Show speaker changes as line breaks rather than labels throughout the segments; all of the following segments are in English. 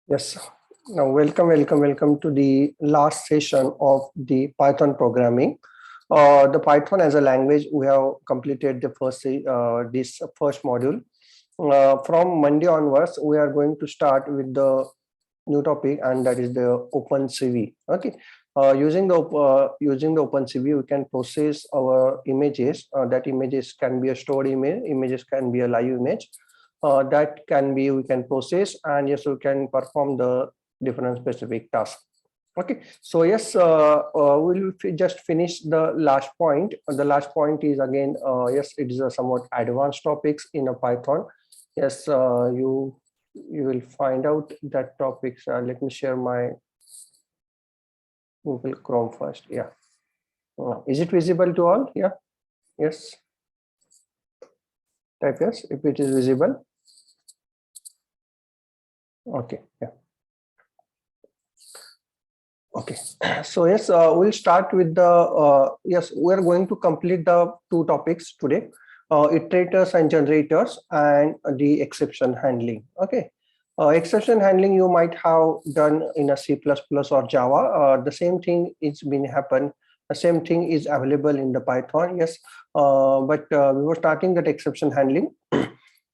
Yes. Now, welcome to the last session of the Python programming. The Python as a language, we have completed the this first module. From Monday onwards, we are going to start with the new topic, and that is the OpenCV. Okay. Using the OpenCV, we can process our images. That images can be a stored image. Images can be a live image that can be we can process, and yes, we can perform the different specific tasks. Okay, so yes, we'll just finish the last point. The last point is again, yes, it is a somewhat advanced topics in a Python. Yes, you will find out that topics. Let me share my Google Chrome first. Yeah, is it visible to all? Yeah, yes. Type yes if it is visible. Okay, yeah. Okay, so yes, we'll start with the yes, we're going to complete the two topics today, iterators and generators, and the exception handling. Okay, exception handling you might have done in a C++ or Java. The same thing is been happen. The same thing is available in the Python. Yes, but we were starting that exception handling.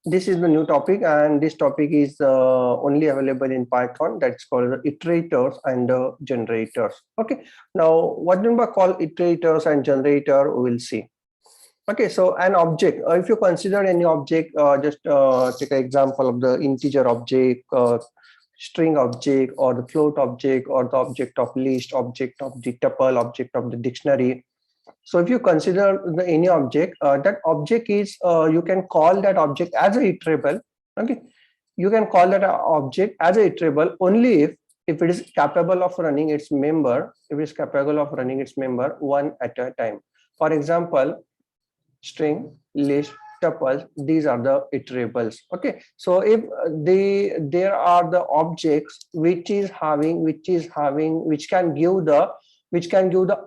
This is the new topic, and this topic is only available in Python. That's called the iterators and generators. Okay, now what do we call iterators and generator, we will see. Okay, so an object, if you consider any object, just take an example of the integer object, string object, or the float object, or the object of list, object of the tuple, object of the dictionary. So if you consider any object, that object is, you can call that object as a iterable. Okay, you can call that object as a iterable only if it is capable of running its member, if it is capable of running its member one at a time. For example, string, list, tuples, these are the iterables. Okay, so if there are the objects which can give the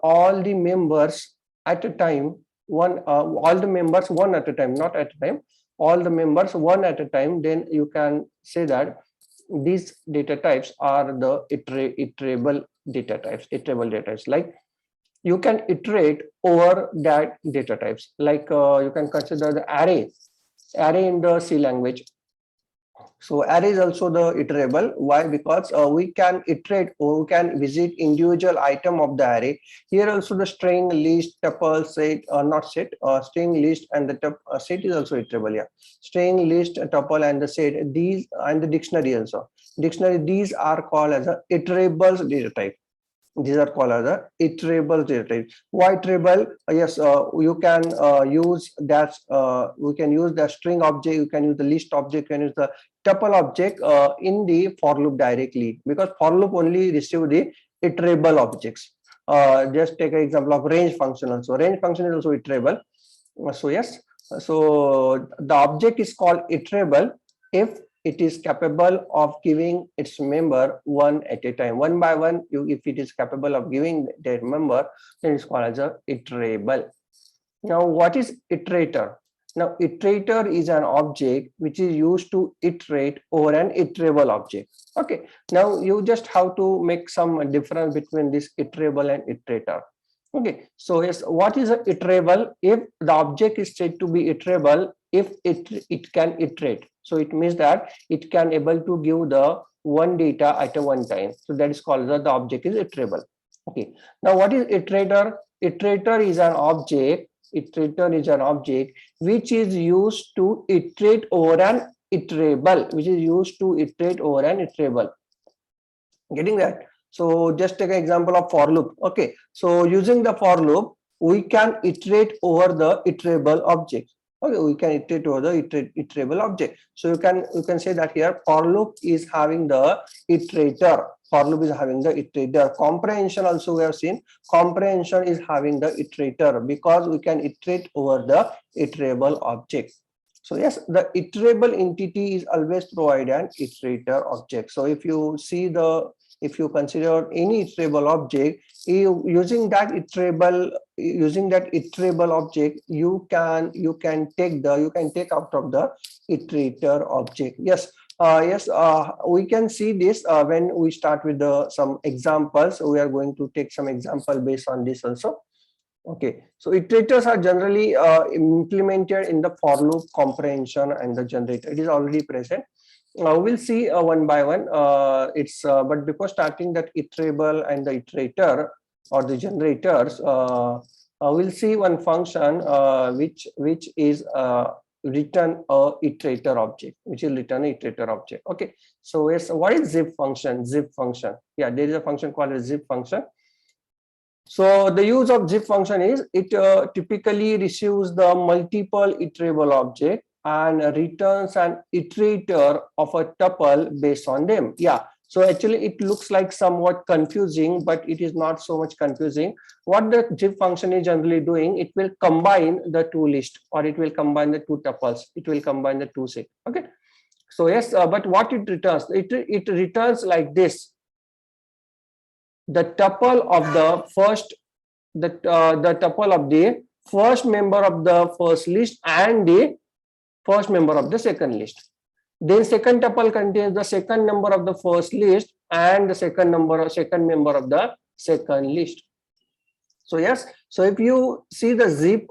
all the members at a time, all the members one at a time, not at a time, all the members one at a time, then you can say that these data types are the iterable data types. Like, you can iterate over that data types. Like, you can consider the array in the C language. So array is also the iterable. Why? Because we can iterate, or we can visit individual item of the array. Here also the string, list, tuple, set, not set, string, list, and the set is also iterable. Yeah, string, list, tuple, and the set, these, and the dictionary also. Dictionary, these are called as a iterable data type. These are called as the iterable data type. Why iterable? Yes, you can use that. We can use the string object. You can use the list object. You can use the tuple object in the for loop directly, because for loop only receive the iterable objects. Just take an example of range function. Also, range function is also iterable. So yes, so the object is called iterable if it is capable of giving its member one at a time, one by one. If it is capable of giving their member, then it's called as a iterable. Now, what is iterator? Now, iterator is an object which is used to iterate over an iterable object. Okay, now you just have to make some difference between this iterable and iterator. Okay, so yes, what is a iterable? If the object is said to be iterable, if it can iterate, so it means that it can able to give the one data at a one time. So that is called the object is iterable. Okay, now what is iterator? Iterator is an object. Iterator is an object which is used to iterate over an iterable, which is used to iterate over an iterable. Getting that? So just take an example of for loop. Okay, so using the for loop, we can iterate over the iterable object. Okay, we can iterate over the iterable object. So you can say that here for loop is having the iterator. For loop is having the iterator. Comprehension also we have seen. Comprehension is having the iterator because we can iterate over the iterable object. So yes, the iterable entity is always provide an iterator object. So if you consider any iterable object, using that iterable object, you can take out of the iterator object. Yes, Yes, we can see this when we start with some examples. We are going to take some example based on this also. Okay, so iterators are generally implemented in the for loop comprehension and the generator. It is already present. We'll see one by one. But before starting that iterable and the iterator or the generators, we'll see one function which is return a iterator object, which will return a iterator object. Okay, so yes, what is zip function? Zip function. Yeah, there is a function called a zip function. So the use of zip function is it typically receives the multiple iterable object and returns an iterator of a tuple based on them. Yeah. So actually it looks like somewhat confusing, but it is not so much confusing. What the zip function is generally doing, it will combine the two lists, or it will combine the two tuples. It will combine the two sets. Okay. So yes, but what it returns? It returns like this: the tuple of the first, the tuple of the first member of the first list and the first member of the second list. Then second tuple contains the second number of the first list and the second member of the second list. So yes, so if you see the zip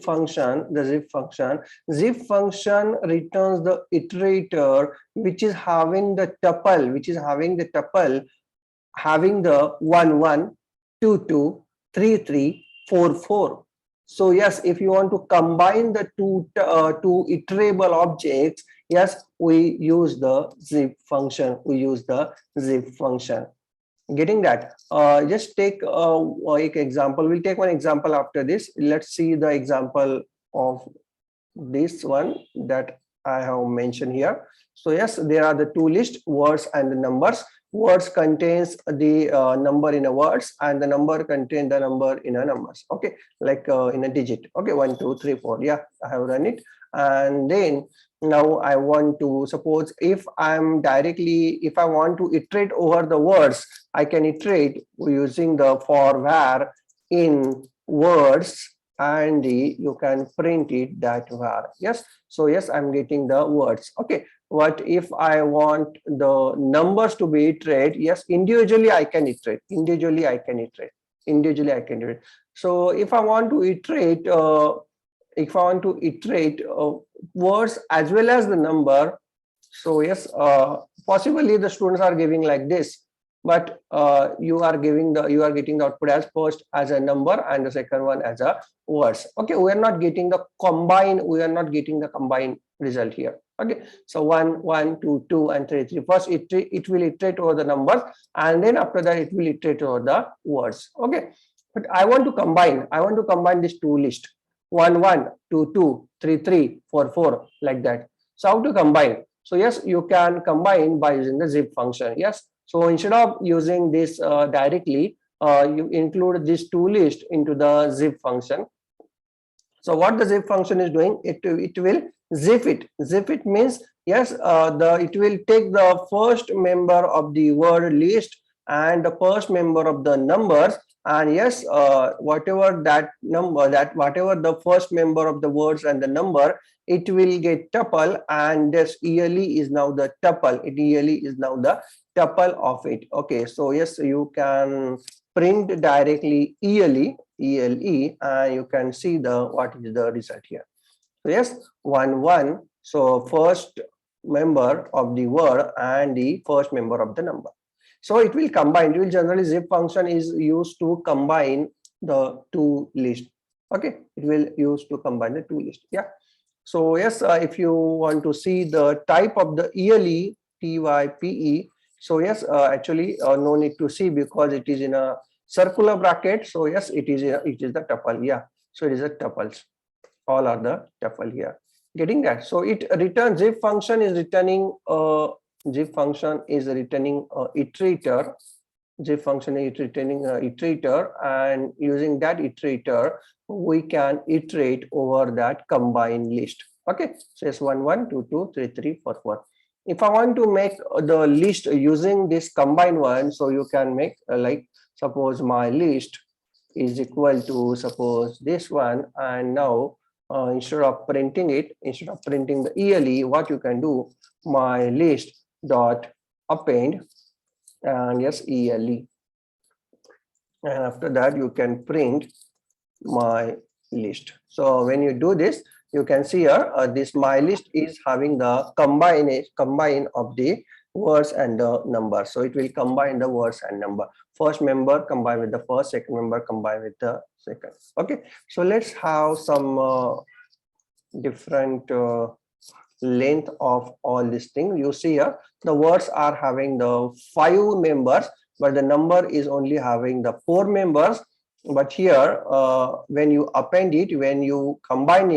function, zip function returns the iterator which is having the tuple, having the 1 1 2 2 3 3 4 4. So yes, if you want to combine the two iterable objects, yes, we use the zip function. Getting that? Just take like example. We'll take one example after this. Let's see the example of this one that I have mentioned here. So yes, there are the two lists, words and the numbers. Words contains the number in a words, and the number contains the number in a numbers. Okay, like in a digit. Okay, 1 2 3 4. Yeah, I have run it. And then now I want to suppose if I want to iterate over the words, I can iterate using the for var in words, and you can print it that var. Yes, so yes, I'm getting the words. Okay, what if I want the numbers to be iterated? Yes, individually I can iterate. So if I want to iterate words as well as the number, so yes, possibly the students are giving like this, but you are getting the output as first as a number and the second one as a words. Okay, we are not getting the combined result here. Okay, so 1 1 2 2 and 3 3. First it will iterate over the numbers, and then after that it will iterate over the words. Okay, but I want to combine these two lists, 1 1 2 2 3 3 4 4, like that. So how to combine? So yes, you can combine by using the zip function. Yes, so instead of using this directly, you include these two lists into the zip function. So what the zip function is doing, it will zip it. Zip it means yes, it will take the first member of the word list and the first member of the numbers, and yes, whatever the first member of the words and the number, it will get tuple, and this yearly is now the tuple. Of it. Okay, so yes, you can print directly ELE, and you can see what is the result here. So yes, 1 1. So first member of the word and the first member of the number. So it will combine. Generally zip function is used to combine the two lists. Okay, it will use to combine the two lists. Yeah. So yes, if you want to see the type of the ELE, TYPE. So yes, actually no need to see because it is in a circular bracket. So yes, it is the tuple. Yeah. So it is a tuples. All are the tuple here. Getting that? So it returns zip function is returning iterator. Zip function is returning iterator, and using that iterator we can iterate over that combined list. Okay, so it's 1 1 2 2 3 3 4 4. If I want to make the list using this combined one, so you can make like suppose my list is equal to suppose this one, and now instead of printing the ELE, what you can do, my list dot append, and yes, ELE, and after that you can print my list. So when you do this, you can see here this my list is having the combine of the words and the number. So it will combine the words and number. First member combine with the first, second member combine with the second. Okay, so let's have some different length of all this thing. You see here the words are having the 5 members, but the number is only having the 4 members. But here when you append it, when you combine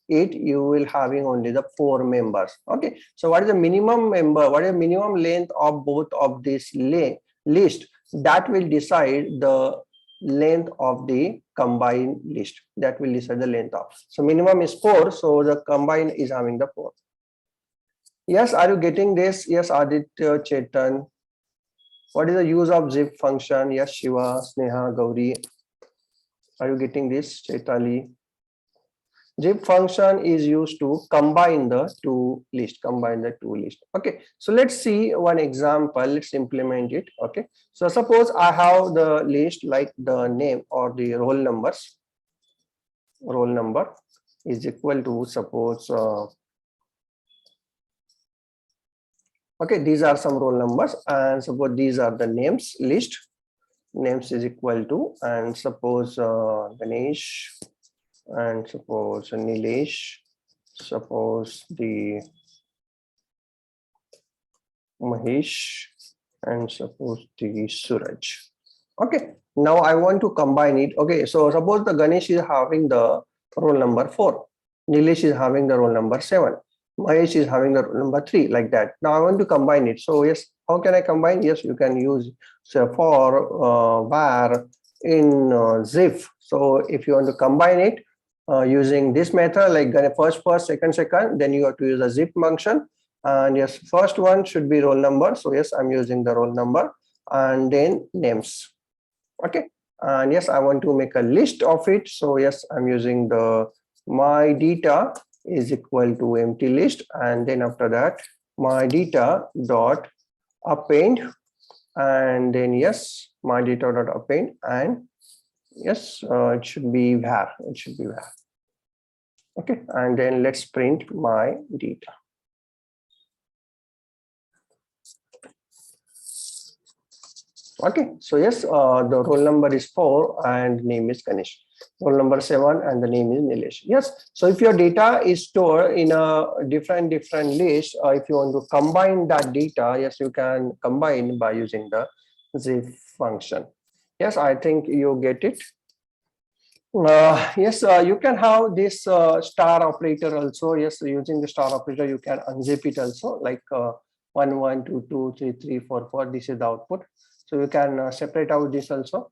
it, you will having only the 4 members. Okay, so what is the minimum member, what is the minimum length of both of this list? That will decide the length of the combined list. That will decide the length of. So minimum is 4, so the combined is having the 4. Yes, are you getting this? Yes, Aditya, Chetan. What is the use of zip function? Yes, Shiva, Sneha, Gauri. Are you getting this? Chaitali. Zip function is used to combine the two lists. Okay, so let's see one example. Let's implement it. Okay, so suppose I have the list like the name or the roll numbers. Roll number is equal to, suppose okay, these are some roll numbers, and suppose these are the names list. Names is equal to, and suppose Ganesh, and suppose Nilesh, suppose the Mahesh, and suppose the Suraj. Okay, now I want to combine it. Okay, so suppose the Ganesh is having the roll number 4, Nilesh is having the roll number 7, Mahesh is having the roll number 3, like that. Now I want to combine it. So yes, how can I combine? Yes, you can use for var in zip. So if you want to combine it using this method, like first, second, then you have to use a zip function. And yes, first one should be roll number. So yes, I'm using the roll number, and then names. Okay, and yes, I want to make a list of it. So yes, I'm using the my data is equal to empty list, and then after that my data dot append, and then yes, my data dot append, and yes, it should be var. Okay, and then let's print my data. Okay, so yes, the roll number is 4 and name is Ganesh. Roll number 7 and the name is Nilesh. Yes, so if your data is stored in a different list, if you want to combine that data, yes, you can combine by using the zip function. Yes, I think you get it. Yes, you can have this star operator also. Yes, using the star operator, you can unzip it also, like 1, 1, 2, 2, 3, 3, 4, 4. This is the output. So you can separate out this also.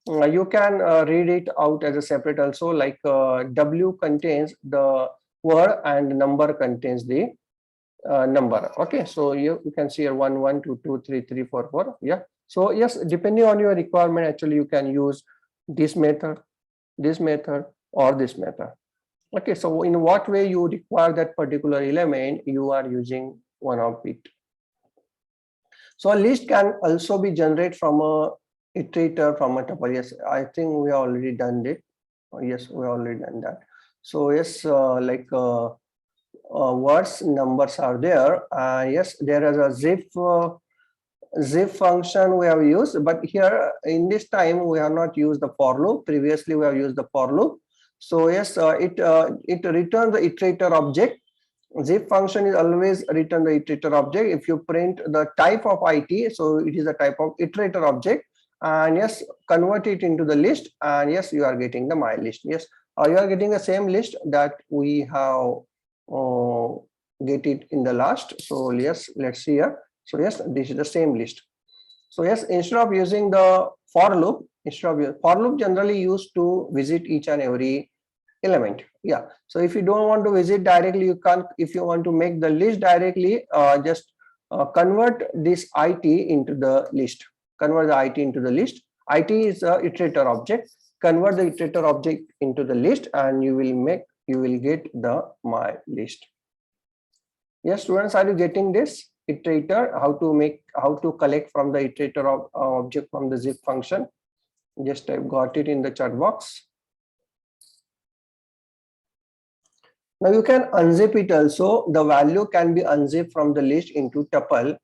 You can read it out as a separate also, like W contains the word and number contains the number. Okay, so you can see here 1, 1, 2, 2, 3, 3, 4, 4. Yeah. So yes, depending on your requirement, actually you can use this method, or this method. Okay, so in what way you require that particular element, you are using one of it. So a list can also be generated from a iterator, from a tuple. Yes, I think we have already done it. Yes, we already done that. So yes, like words, numbers are there. Yes, there is a zip function we have used, but here in this time we have not used the for loop. Previously we have used the for loop. So yes, it returns the iterator object. Zip function is always return the iterator object. If you print the type of IT, so it is a type of iterator object, and yes, convert it into the list, and yes, you are getting the my list. Yes, you are getting the same list that we have get it in the last. So yes, let's see here. So yes, this is the same list. So yes, instead of using the for loop, for loop generally used to visit each and every element. Yeah, so if you don't want to visit directly, you can't. If you want to make the list directly, just convert this IT into the list. Convert the IT into the list. IT is a iterator object. Convert the iterator object into the list, and you will make you will get the my list. Yes, students, are you getting this? Iterator, how to collect from the iterator of object from the zip function. Just I've got it in the chat box. Now you can unzip it also. The value can be unzipped from the list into tuple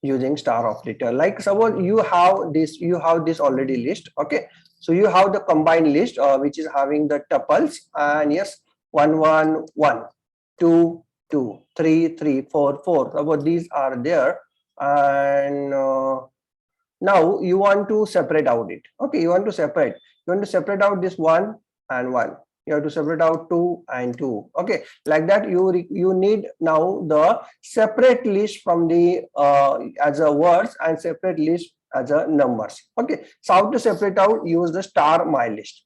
using star operator. Like suppose you have this already list. Okay, so you have the combined list which is having the tuples, and yes, 1 1 1 2 2 3 3 4 4. Suppose these are there, and now you want to separate out it. Okay, you want to separate out this 1 and 1. You have to separate out 2 and 2. Okay, like that you need now the separate list from the as a words and separate list as a numbers. Okay, so how to separate out? Use the star my list.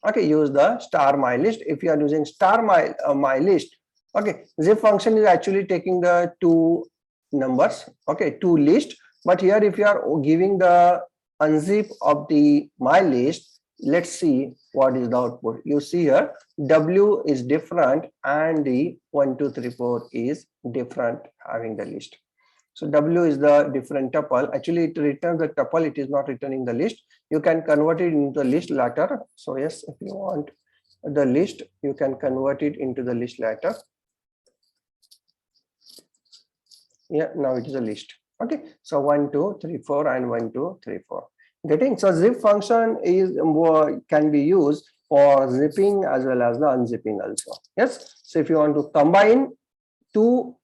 Okay, use the star my list. If you are using star my list, okay, zip function is actually taking the two numbers, okay, two list. But here if you are giving the unzip of the my list, let's see what is the output. You see here W is different and the 1 2 3 4 is different having the list. So W is the different tuple. Actually it returns the tuple, it is not returning the list. You can convert it into the list later. So yes, if you want the list, you can convert it into the list later. Yeah, now it is a list. Okay, so 1 2 3 4 and 1 2 3 4. Getting? So zip function is can be used for zipping as well as the unzipping also. Yes, so if you want to combine two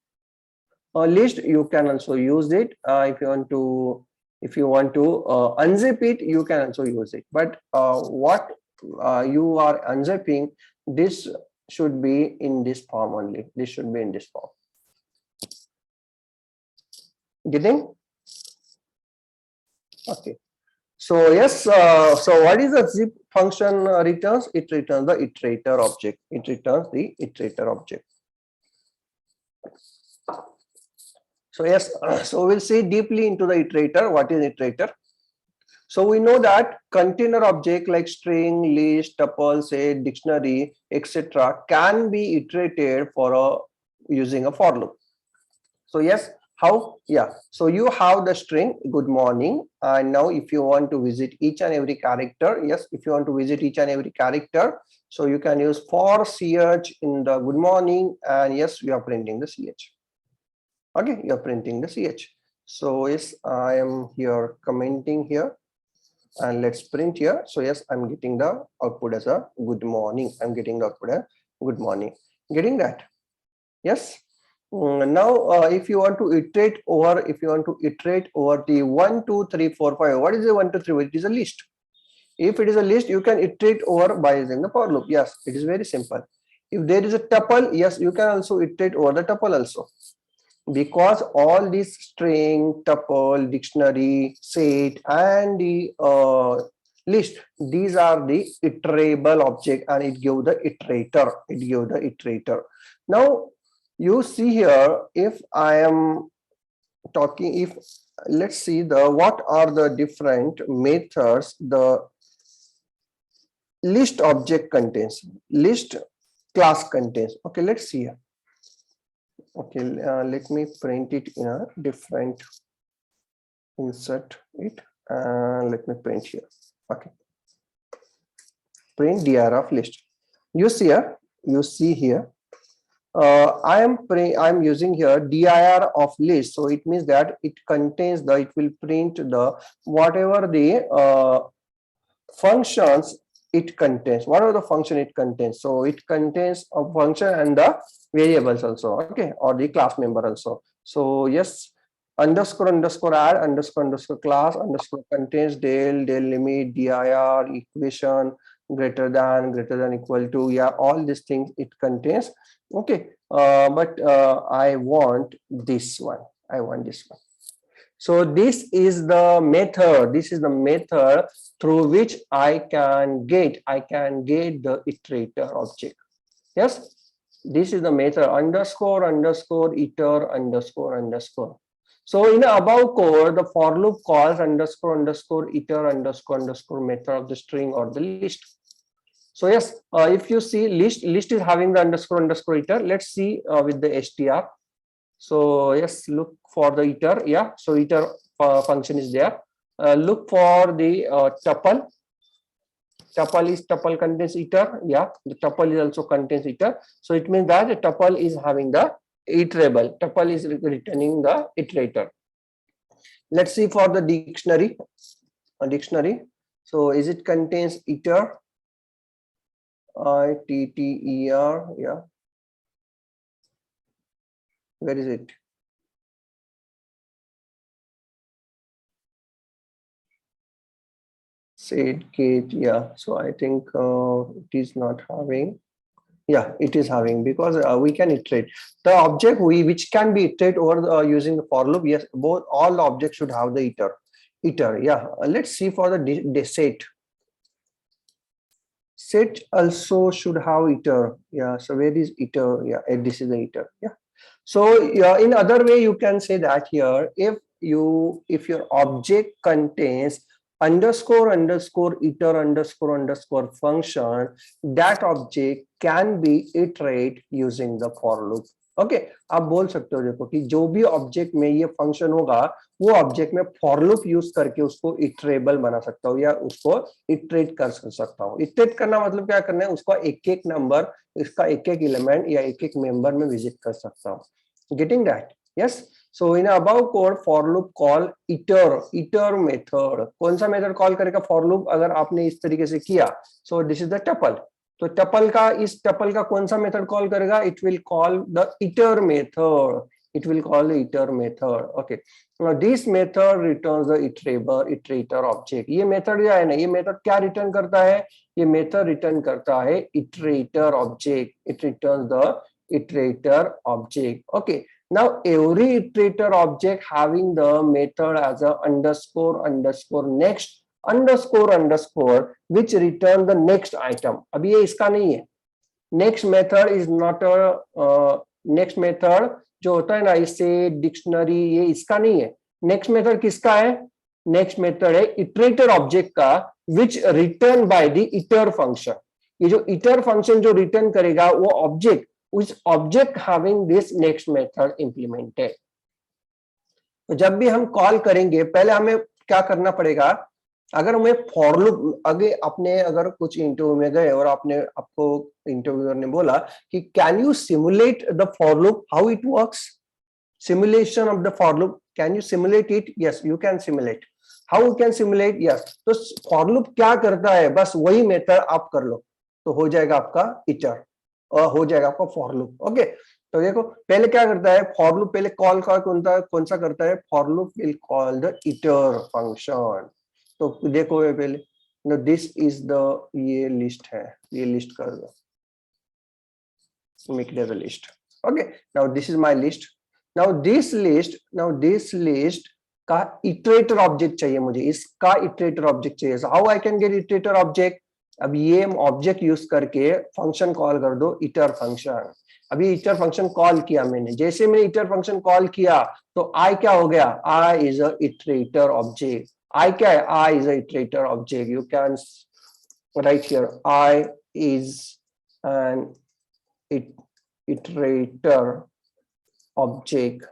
list, you can also use it. If you want to unzip it, you can also use it. But what you are unzipping, this should be in this form only. This should be in this form. Getting? Okay. So yes, so what is the zip function returns? It returns the iterator object. It returns the iterator object. So yes, so we'll see deeply into the iterator. What is iterator? So we know that container object like string, list, tuple, say dictionary, etc. can be iterated for using a for loop. So yes, how? Yeah, so you have the string good morning, and now if you want to visit each and every character, yes, if you want to visit each and every character, so you can use for ch in the good morning, and yes, we are printing the ch. Okay, you're printing the ch. So yes, I am here commenting here, and let's print here. So yes, I'm getting the output as a good morning. I'm getting the output as good morning. Getting that? Yes. Now if you want to iterate over the 1 2 3 4 5, what is the 1 2 3? It is a list. If it is a list, you can iterate over by using the for loop. Yes, it is very simple. If there is a tuple, yes, you can also iterate over the tuple also, because all these string, tuple, dictionary, set, and the list, these are the iterable object, and it gives the iterator. Now you see here, if I am talking, if let's see the what are the different methods the list object contains, list class contains. Okay, let's see here. Okay, let me print it in a different, insert it, and let me print here. Okay, print dir of list. You see here I'm using here dir of list, so it means that it contains it will print the whatever the functions it contains, whatever the function it contains. So it contains a function and the variables also, okay, or the class member also. So yes, underscore add underscore class underscore contains del limit dir equation greater than equal to, yeah, all these things it contains. Okay, but I want this one. So this is the method through which I can get the iterator object. Yes, this is the method underscore iter. So in the above code, the for loop calls underscore iter underscore method of the string or the list. So yes, if you see list is having the underscore underscore iter. Let's see with the str. So yes, look for the iter. Yeah, so iter function is there. Look for the tuple. Tuple contains iter. Yeah, the tuple is also contains iter. So it means that the tuple is having the iterable. Tuple is returning the iterator. Let's see for the dictionary. A dictionary. So is it contains iter? ITTER. Yeah. Where is it? Said Kate. Yeah. So I think it is not having. Yeah, it is having, because we can iterate the object which can be iterated over using the for loop. Yes, both all the objects should have the iter. Yeah. Let's see for the set. Set also should have iter. Yeah. So where is iter? Yeah, this is the iter. Yeah. So yeah, in other way you can say that here, if your object contains underscore underscore iter underscore underscore function, that object can be iterate using the for loop. Okay आप बोल सकते हो देखो कि जो भी object में ये फंक्शन होगा वो ऑब्जेक्ट में फॉर लूप यूज करके उसको इटरेबल बना सकता हूँ या उसको इटरेट कर सकता हूँ. इटरेट करना मतलब क्या करना है, उसका एक एक नंबर, इसका एक एक एलिमेंट या एक एक मेंबर में विजिट कर सकता हूँ. Getting that? Yes. So in above code for loop call iter method. कौन सा मेथड कॉल करेगा फॉर लूप अगर आपने इस तरीके से किया? So this is the tuple. तो टपल का इस टपल का कौन सा मेथड कॉल करेगा? It will call the iter method. It will call the iter method. Okay. Now this method returns the iterator object. ये मेथड क्या है ना, ये मेथड क्या रिटर्न करता है? ये मेथड रिटर्न करता है iterator object. It returns the iterator object. Okay, now every iterator object having the method as a underscore underscore next underscore underscore which return the next item. अभी ये इसका नहीं है. Next method is not a next method जो होता है ना इससे डिक्शनरी, ये इसका नहीं है. नेक्स्ट मेथड किसका है? नेक्स्ट मेथड है इटरेटर ऑब्जेक्ट का which return by the iter function. ये जो इटर फंक्शन जो रिटर्न करेगा वो object, which object having this next method implemented. तो जब भी हम कॉल करेंगे पहले हमें क्या करना पड़ेगा, अगर हमें फॉर लूप अगर कुछ इंटरव्यू में गए और आपको इंटरव्यूअर ने बोला कि can you simulate the for loop, how it works, simulation of the for loop, can you simulate it? Yes, you can simulate. How you can simulate? Yes. तो फॉर लूप क्या करता है, बस वही मेथड आप कर लो तो हो जाएगा आपका इटर और हो जाएगा आपका फॉर लूप. ओके, तो देखो पहले क्या करता है फॉर लूप, पहले कॉल कौन सा करता है? For loop will call the iter function. तो देखो पहले नो दिस इज द, ये लिस्ट है, ये लिस्ट कर दो, make it as a list. Okay, now this is my list. Now this list का इटरेटर ऑब्जेक्ट चाहिए मुझे, इसका इटरेटर ऑब्जेक्ट चाहिए. How I can get iterator object? अब ये ऑब्जेक्ट यूज करके फंक्शन कॉल कर दो इटर फंक्शन. अभी इटर फंक्शन कॉल किया मैंने, जैसे मैंने इटर फंक्शन कॉल किया तो आई क्या हो गया? I is a iterator object. I क्या है? I is a iterator object. You can write here i is an iterator object.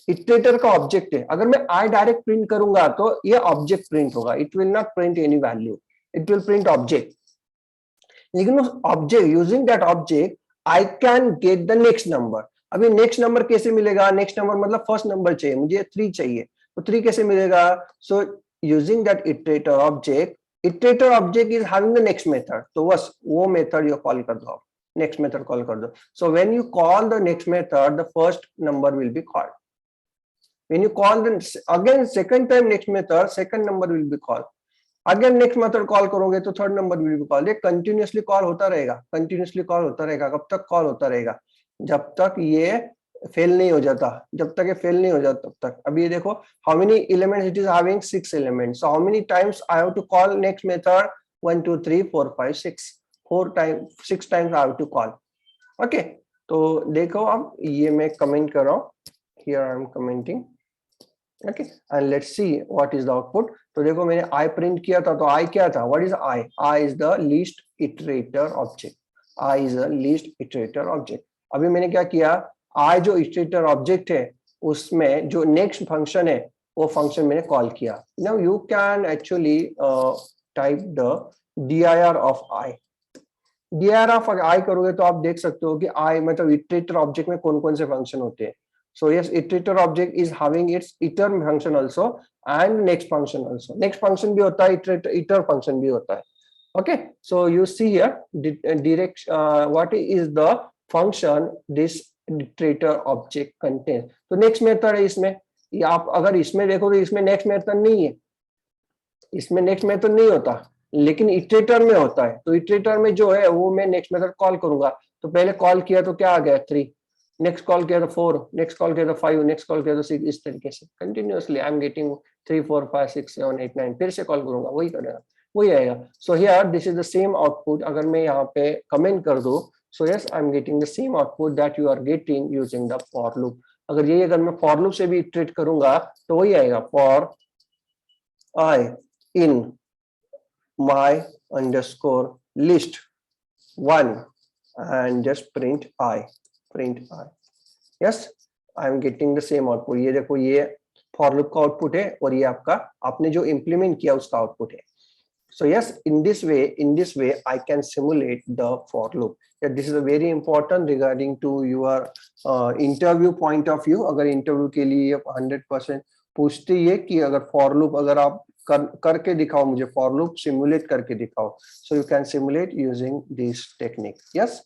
Iterator का ऑब्जेक्ट है. अगर मैं आई डायरेक्ट प्रिंट करूंगा तो ये ऑब्जेक्ट प्रिंट होगा, it will not print any value, it will print object. लेकिन उस object, using that object I can get the next number. अभी नेक्स्ट नंबर कैसे मिलेगा? नेक्स्ट नंबर मतलब फर्स्ट नंबर चाहिए मुझे, 3 चाहिए, तो 3 कैसे मिलेगा? So using that iterator object, iterator object is having the next method, तो बस वो मेथड यू कॉल कर दो, नेक्स्ट मेथड कॉल कर दो. So when you call the next method the first number will be called. When you call the again second time next method, second number will be called. Again next method call करोगे तो third number will be call. ये continuously call होता रहेगा, continuously call होता रहेगा. कब तक call होता रहेगा? जब तक ये फेल नहीं हो जाता, जब तक ये फेल नहीं हो जाता तब तक. अभी ये देखो how many elements it is having? 6 elements. So how many times I have to call next method? 1 2 3 4 5 6, 6 times I have to call. Okay, तो देखो अब ये मैं कमेंट कर रहा हूँ, here I am commenting. Okay, and let's see what is the output. तो देखो मैंने आई प्रिंट किया था, तो आई क्या था? What is I? I is the list iterator object, I is a least iterator object. अभी मैंने क्या किया, आई जो इटरेटर ऑब्जेक्ट है उसमें जो नेक्स्ट फंक्शन है वो फंक्शन मैंने कॉल किया। Now you can actually type the dir of i. dir of i करोगे तो आप देख सकते हो कि आई मतलब इटरेटर ऑब्जेक्ट में कौन कौन से फंक्शन होते हैं। So yes, iterator object is having its iter function also and next function also. Next function भी होता है, iter function भी होता है. Okay, so you see here direct what is the function this iterator object contains. तो next method है इसमें, ये आप अगर इसमें देखो तो इसमें next method नहीं है, इसमें नेक्स्ट मेथड नहीं होता, लेकिन इटरेटर में होता है। तो इटरेटर में जो है वो मैं नेक्स्ट मेथड कॉल करूंगा। तो पहले कॉल किया तो क्या आ गया 3, नेक्स्ट कॉल किया तो 4, नेक्स्ट कॉल किया तो 5, नेक्स्ट कॉल किया तो 6, इस तरीके से कंटिन्यूअसली आई एम गेटिंग 3 4 5 6 7 8 9, फिर से कॉल करूंगा, वही करेगा, वही आएगा। So here this is the same output. अगर मैं यहाँ पे कमेंट कर दूं, so yes I am getting the same output that you are getting using the for loop. अगर यही अगर मैं फॉर लूप से भी इटरेट करूंगा तो वही आएगा, for I in my underscore list 1 and just print I. Yes, I am getting the same output. ये देखो ये for loop का आउटपुट है और ये आपका आपने जो implement किया उसका आउटपुट है। So yes, in this way I can simulate the for loop. Yeah, this is a very important regarding to your interview point of view. अगर interview के लिए 100% पूछते ही है कि अगर for loop अगर आप करके दिखाओ, मुझे फॉर लूप सिमुलेट करके दिखाओ, so you can simulate using this technique. Yes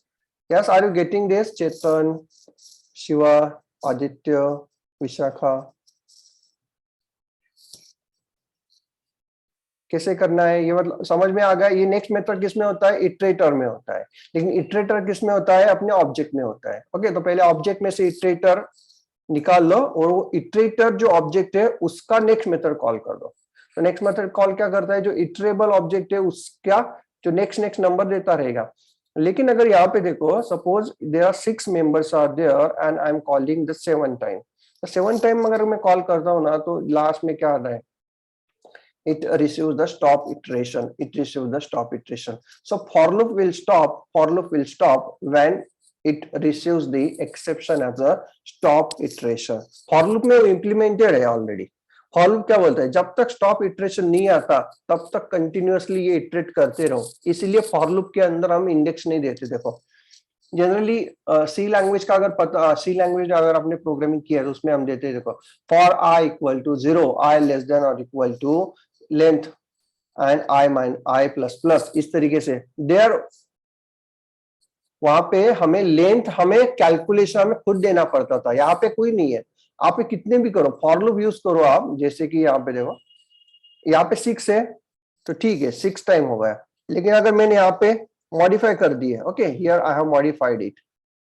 yes, are you getting this? Chetan, Shiva, Aditya, Vishakha, कैसे करना है ये मतलब समझ में आ गया? ये नेक्स्ट मेथड किस में होता है? इटरेटर में होता है, लेकिन इटरेटर किस में होता है? अपने ऑब्जेक्ट में होता है। ओके, तो पहले ऑब्जेक्ट में से इटरेटर निकाल लो और वो इटरेटर जो ऑब्जेक्ट है उसका नेक्स्ट मेथड कॉल कर दो। तो नेक्स्ट मेथड कॉल क्या करता है? जो इटरेबल ऑब्जेक्ट है उसका जो नेक्स्ट नंबर देता रहेगा। लेकिन अगर यहाँ पे देखो, suppose there are 6 members are there and I am calling the 7 time, तो 7 टाइम अगर मैं कॉल करता हूँ ना तो लास्ट में क्या आता है? It receives the stop iteration. It receives the stop iteration. So for loop will stop. For loop will stop when it receives the exception as a stop iteration. For loop में implemented है already. For loop क्या बोलता है? जब तक stop iteration नहीं आता तब तक continuously ये iterate करते रहो। इसीलिए for loop के अंदर हम index नहीं देते। देखो जनरली सी लैंग्वेज का अगर पता, सी लैंग्वेज अगर आपने प्रोग्रामिंग किया है तो उसमें हम देते हैं, देखो for i equal to 0, i less than और equal to length and i mean i plus plus, इस तरीके से देयर वहां पे हमें लेंथ हमें कैलकुलेशन हमें खुद देना पड़ता था। यहाँ पे कोई नहीं है, आप कितने भी करो फॉर लूप यूज करो आप। जैसे कि यहाँ पे देखो, यहाँ पे 6 है तो ठीक है 6 टाइम हो गया, लेकिन अगर मैंने यहाँ पे मॉडिफाई कर दिया, okay here I have modified it,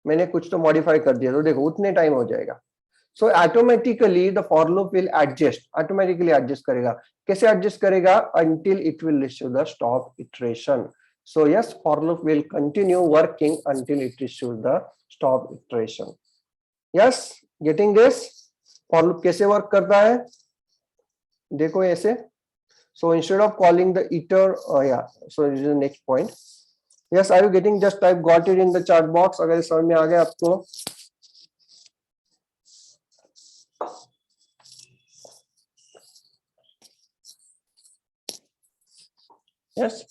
मैंने कुछ तो मॉडिफाई कर दिया तो देखो उतने टाइम हो जाएगा। So automatically the for loop will adjust, automatically adjust करेगा। कैसे एडजस्ट करेगा? Until it will receive the stop iteration. So yes, for loop will continue working until it receive the stop iteration. Yes, getting this? For loop कैसे work करता है देखो ऐसे। So instead of calling the iter, yeah, so this is the next point. Yes, are you getting? Just type got it in the chat box अगर समझ में आ गया आपको। Yes.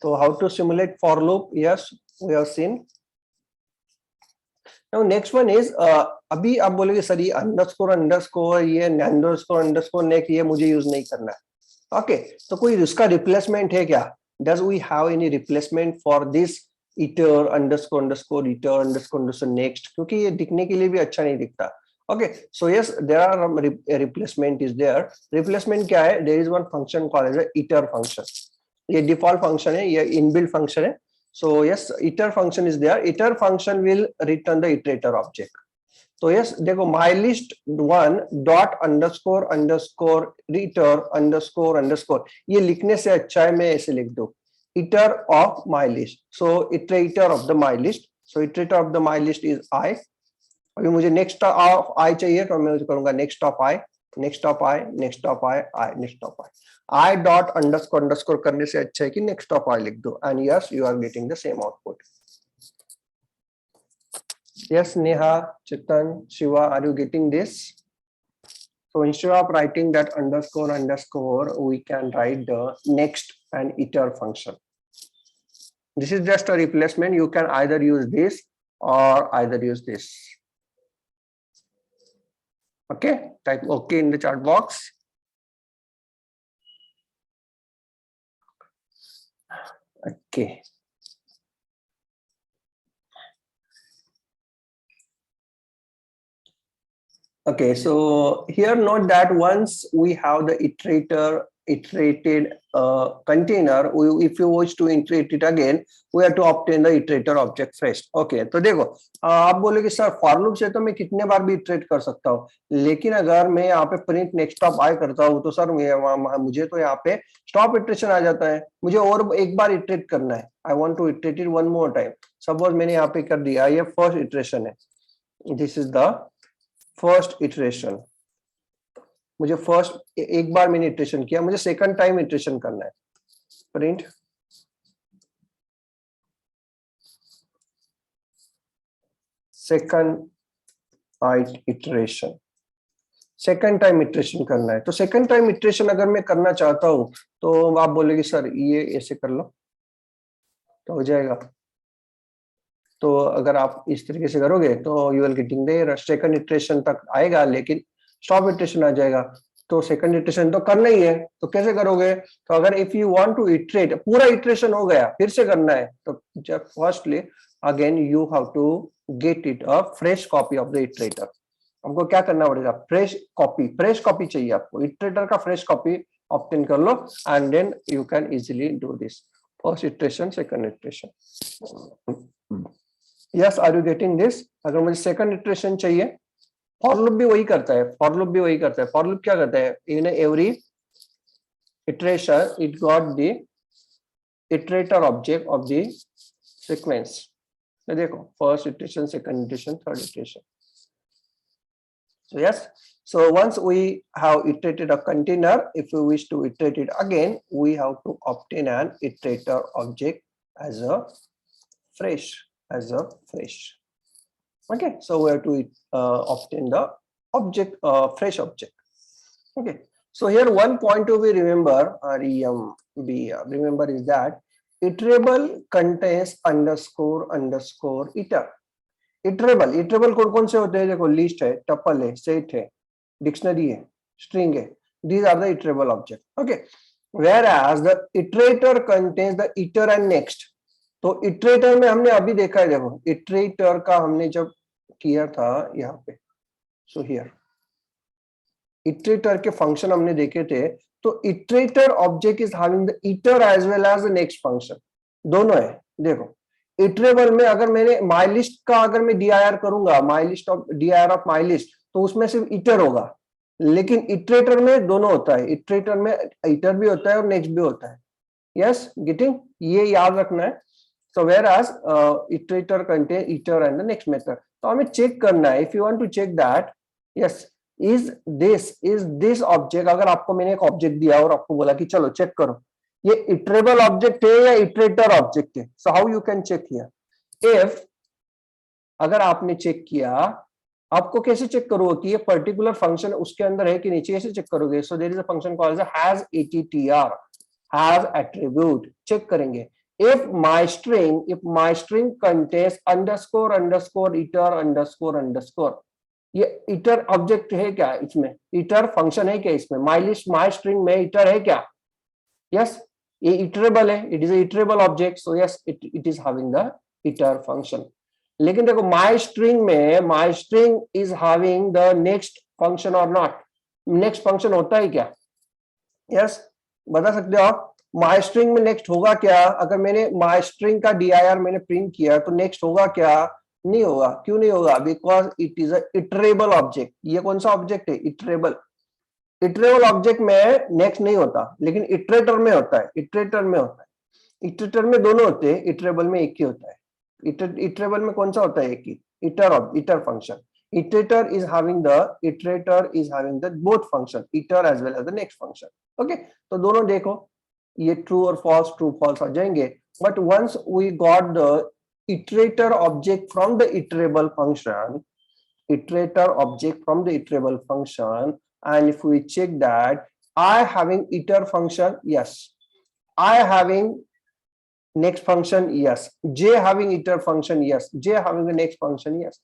So how to simulate for loop? Yes, we have seen. Now next one is अभी आप बोलोगे sir ये underscore underscore ये अंडरस्कोर अंडरस्कोर नेक्स्ट ये मुझे यूज नहीं करना है। ओके तो कोई उसका रिप्लेसमेंट है क्या? Does we have any replacement for this iter underscore underscore iter underscore underscore next? क्योंकि ये दिखने के लिए भी अच्छा नहीं दिखता। Okay so yes there are replacement is there. Replacement क्या है? There is one function called as iter function. ये डिफॉल्ट फंक्शन है, ये इनबिल्ट फंक्शन है। So yes iter function is there. Iter function will return the iterator object. तो yes देखो my list 1 dot underscore underscore Ritter underscore underscore, ये लिखने से अच्छा है मैं ऐसे लिख दूं hitter of my list. So iterator of the my list. So iterator of the my list is I. अभी मुझे नेक्स्ट ऑफ आई चाहिए तो मैं करूंगा next of I. Next of I, next of I, I, next of I dot underscore underscore करने से अच्छा है कि नेक्स्ट ऑफ आई लिख दो, and yes you are getting the same output. Yes, Neha, Chitan, Shiva, are you getting this? So instead of writing that underscore underscore, we can write the next and iter function. This is just a replacement. You can either use this or either use this. Okay, type OK in the chat box. Okay. Okay, so here note that once we have the iterated container, if you wish to iterate it again, we have to obtain the iterator object first. Okay, तो देखो आप बोलोगे sir for loop से तो मैं कितने बार भी iterate कर सकता हूँ, लेकिन अगर मैं यहाँ पे प्रिंट नेक्स्ट ऑफ आई करता हूँ तो सर मुझे तो यहाँ पे स्टॉप इटरेशन आ जाता है, मुझे और एक बार इटरेट करना है. I want to iterate it one more time. Suppose मैंने यहाँ पे कर दिया, ये फर्स्ट इटरेशन है, this is the first iteration. मुझे फर्स्ट एक बार मैंने इटरेशन किया, मुझे सेकंड टाइम इटरेशन करना है. Print second iteration, second time iteration करना है. तो सेकंड टाइम इटरेशन अगर मैं करना चाहता हूं तो आप बोलेगी सर ये ऐसे कर लो तो हो जाएगा. तो अगर आप इस तरीके से करोगे तो you will getting there, second iteration तक आएगा लेकिन स्टॉप इटरेशन आ जाएगा. तो सेकंड इटरेशन तो करना ही है, तो कैसे करोगे? तो अगर if you want to iterate, पूरा इटरेशन हो गया फिर से करना है, तो जब firstly again you have to get it a fresh copy of the iterator. हमको क्या करना पड़ेगा? फ्रेश कॉपी चाहिए आपको, इटरेटर का फ्रेश कॉपी ऑब्टेन कर लो and then you can easily do this. First iteration, second iteration. Yes, are you getting this? अगर मुझे सेकंड इटरेशन चाहिए, फॉर लूप भी वही करता है. फॉर लूप क्या करता है? In every iteration it got the iterator object of the sequence. देखो first iteration, second iteration, third iteration. So yes, so once we have iterated a container, if we wish to iterate it again, we have to obtain an iterator object as a fresh. Okay, so we have to obtain the object, fresh object. Okay, so here one point to be remember, remember is that iterable contains underscore iter. Iterable कौन से होते हैं? देखो list है, tuple है, set है, dictionary है, string है. These are the iterable object. Okay, whereas the iterator contains the iter and next. तो इटरेटर में हमने अभी देखा है, देखो इटरेटर का हमने जब किया था यहाँ पे, सो हियर इटरेटर के फंक्शन हमने देखे थे. तो iterator object is having the iter as well as the next function, दोनों है. देखो इटरेबल में अगर मैंने माई लिस्ट का अगर मैं DIR करूंगा, DIR ऑफ माई लिस्ट, तो उसमें सिर्फ इटर होगा. लेकिन इटरेटर में दोनों होता है. इटरेटर में इटर भी होता है और नेक्स्ट भी होता है. Yes, getting? ये याद रखना है. So whereas iterator contain iter and the next method. तो हमें चेक करना है, if you want to check that yes is this object. अगर आपको मैंने एक ऑब्जेक्ट दिया और आपको बोला कि चलो चेक करो ये इटरेबल ऑब्जेक्ट है या इटरेटर ऑब्जेक्ट है. So how you can check here? If अगर आपने चेक किया, आपको कैसे चेक करोगे कि ये पर्टिकुलर फंक्शन उसके अंदर है कि नीचे? कैसे चेक करोगे? So there is a function called has attr, has attribute. Check करेंगे if my string contains underscore iter __, ये इटर ऑब्जेक्ट है क्या? इसमें इटर फंक्शन है क्या? इसमें माई स्ट्रिंग में इटर है क्या? यस, ये इटरेबल है, it is iterable object. So yes, it is having the iter function. लेकिन देखो माई स्ट्रिंग में माई string is having the next function और नॉट. नेक्स्ट फंक्शन होता है क्या? यस, बता सकते हो आप? माई स्ट्रिंग में नेक्स्ट होगा क्या? अगर मैंने माई स्ट्रिंग का DIR मैंने प्रिंट किया तो नेक्स्ट होगा क्या? नहीं होगा. क्यों नहीं होगा? Because it is a iterable object. ये कौन सा ऑब्जेक्ट है? इटरेबल. इटरेबल ऑब्जेक्ट में नेक्स्ट नहीं होता, लेकिन इटरेटर में होता है. इटरेटर में दोनों होते हैं, इटरेबल में एक ही होता है. इटरेबल में कौन सा होता है? एक ही iter function. Iterator is having the both function, iter as well as the next function. Okay, तो दोनों देखो, ये true और false आ जाएंगे. But once we got the iterator object from the iterable function, and if we check that I having iter function, yes, I having next function, yes, j having iter function, yes, j having the next function, yes,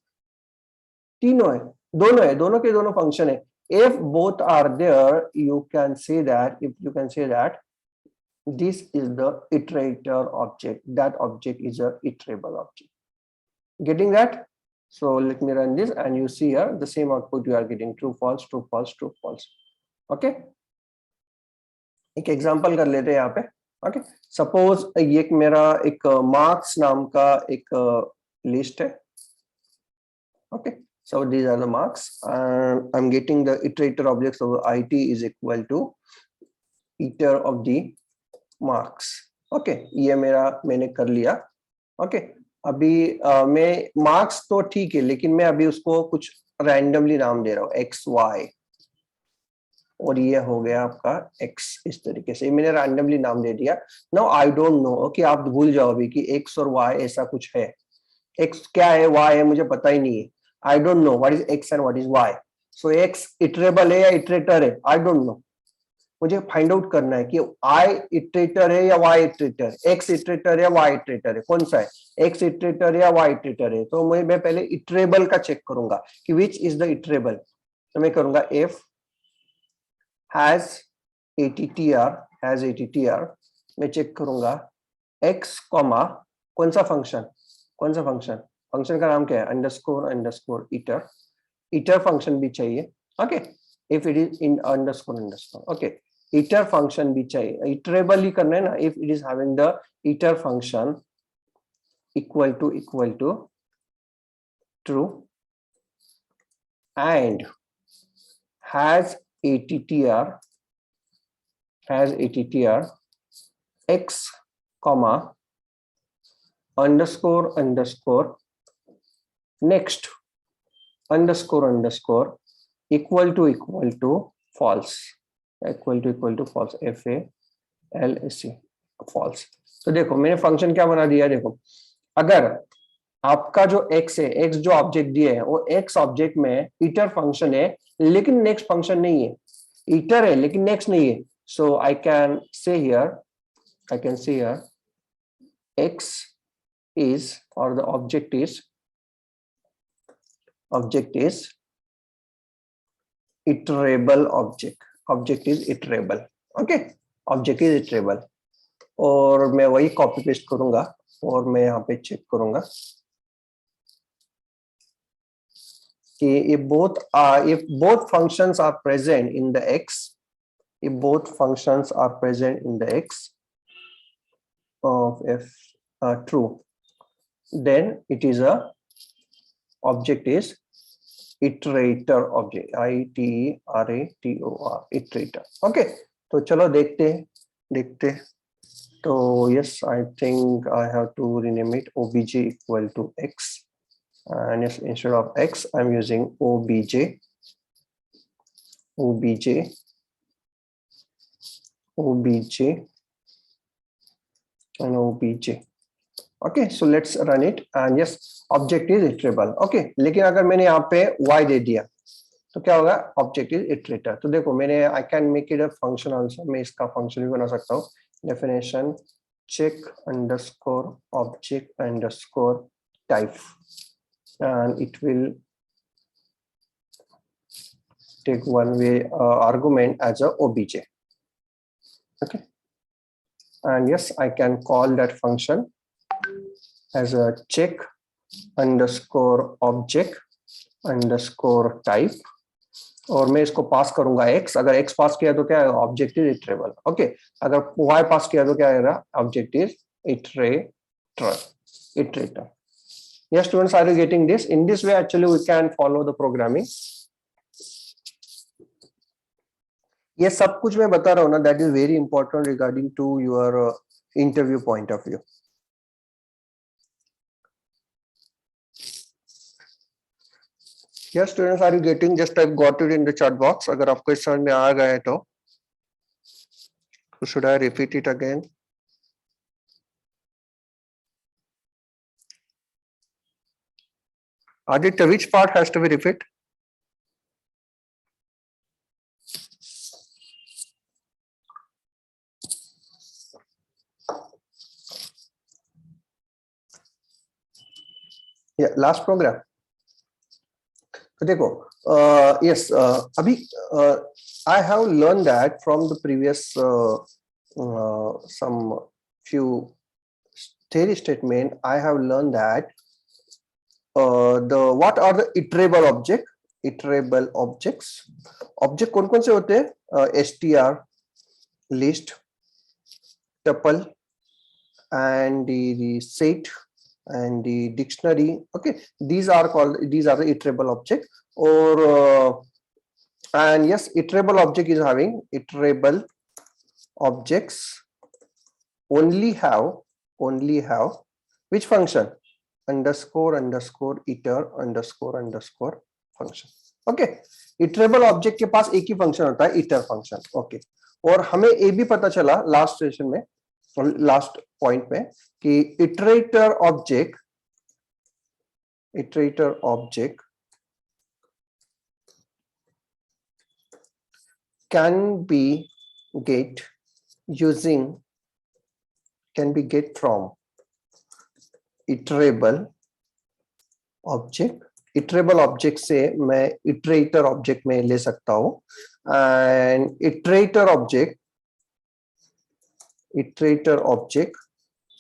तीनों है, दोनों के दोनों function है. If both are there, you can say that this is the iterator object. That object is a iterable object. Getting that? So let me run this, and you see here the same output you are getting: true, false, true, false, true, false. Okay. एक example कर लेते हैं यहाँ पे. Okay, suppose ये एक मेरा एक मार्क्स नाम का एक लिस्ट है. Okay, so these are the marks, and I'm getting the iterator object, so it is equal to iter of the marks. Okay, ये मेरा मैंने कर लिया. ओके, अभी मैं मार्क्स तो ठीक है, लेकिन मैं अभी उसको कुछ रैंडमली नाम दे रहा हूँ, एक्स वाई, और ये हो गया आपका x. इस तरीके से मैंने रैंडमली नाम दे दिया. Now I don't know, okay, आप भूल जाओ अभी कि x और y ऐसा कुछ है. x क्या है, y है, मुझे पता ही नहीं है. I don't know what is x and what is y. So x iterable है या इटरेटर है, आई डोंट नो. मुझे फाइंड आउट करना है कि I इटरेटर है या y इटरेटर है, x इटरेटर या y इटरेटर है, कौन सा है, x इटरेटर या y इटरेटर है. तो मैं पहले इटरेबल का चेक करूंगा कि विच इज द इटरेबल. तो मैं करूंगा if has attr, मैं चेक करूंगा x कॉमा कौन सा फंक्शन, फंक्शन का नाम क्या है, अंडरस्कोर iter फंक्शन भी चाहिए. Okay, if it is in underscore. Okay, iter function भी चाहिए, इटरेबल ही करना है ना. If it is having the iter function equal to true and has attr x comma underscore next underscore equal to false, false, false. तो देखो मैंने function क्या बना दिया. देखो, अगर आपका जो x है, x जो ऑब्जेक्ट दिए है, वो x ऑब्जेक्ट में iter फंक्शन है लेकिन नेक्स्ट फंक्शन नहीं है, iter है लेकिन नेक्स्ट नहीं है. So I can say here x is, or the object is iterable object is iterable. Okay, object is iterable. और मैं वही कॉपी पेस्ट करूंगा और मैं यहाँ पे चेक करूंगा कि if both functions are present in the x, of f true, then it is a object is iterator object, iterator, iterator. Okay, तो चलो देखते. तो yes, I think I have to rename it obj equal to x, and yes, instead of x I'm using obj and obj. Okay, so let's run it, and yes, object is iterable. Okay, लेकिन अगर मैंने यहाँ पे y दे दिया तो क्या होगा, object is iterator. तो देखो मैंने I can make it a function also, मैं इसका फंक्शन भी बना सकता हूँ. Definition check underscore object underscore type, and it will take one way argument as a obj. Okay, and yes, I can call that function as a check underscore object underscore type, और मैं इसको पास करूंगा x. अगर x पास किया तो क्या है, object is iterable. Okay, अगर y पास किया तो क्या आएगा, object is iterator. Yes, students, are you getting this? In this way actually we can follow the programming. ये सब कुछ मैं बता रहा हूँ ना, that is very important regarding to your interview point of view. Yes, students, are you getting? Just I've got it in the chat box. अगर आपको इस समझ में आ गया है तो should I repeat it again? Aditya, which part has to be repeat? Yeah, last program. तो देखो, yes, अभी I have learned that from the previous some few theory statement. I have learned that the what are the iterable object? Iterable objects. Object कौन-कौन से होते हैं? str, list, tuple, and the set and the dictionary. Okay, these are the iterable object. Or and yes, iterable object is having iterable objects only have which function? Underscore underscore iter underscore underscore function. Okay, iterable object के पास एक ही function होता है, iter function. Okay, और हमें ये भी पता चला लास्ट सेशन में, लास्ट पॉइंट में, कि iterator object can be get from iterable object. iterable object से मैं iterator object में ले सकता हूँ, and iterator object